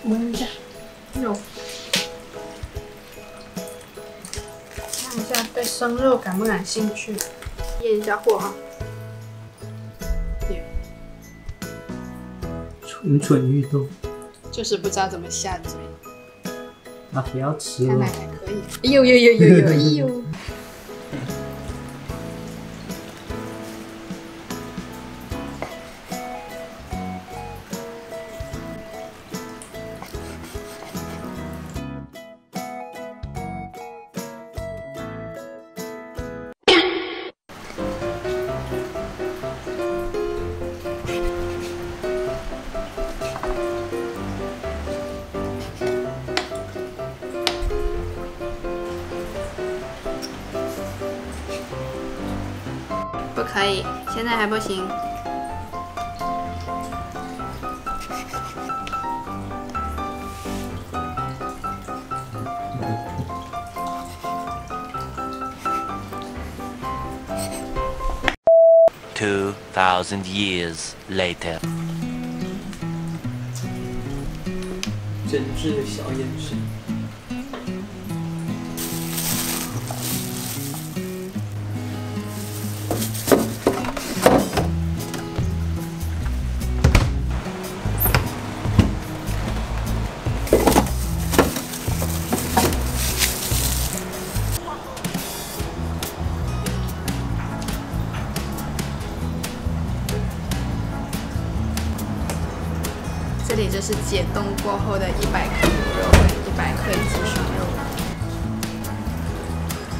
闻一下肉，看一下对生肉感不感兴趣，验一下货啊。蠢蠢欲动，就是不知道怎么下嘴。啊，不要吃了。看来还可以。哎呦呦呦呦呦！哎呦。不可以，现在还不行。2,000 years later， 真挚的小眼神。这里就是解冻过后的100克牛肉跟100克鸡胸肉，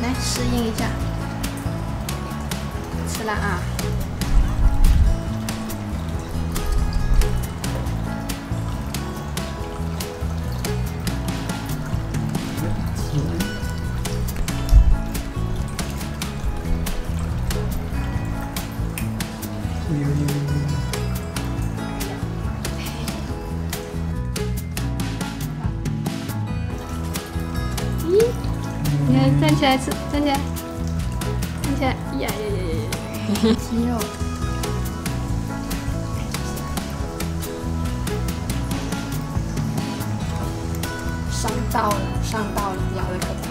来适应一下，吃了啊！你看，站起来吃，站起来，站起来，呀呀呀呀呀！鸡肉，上道了，上道了，咬了个。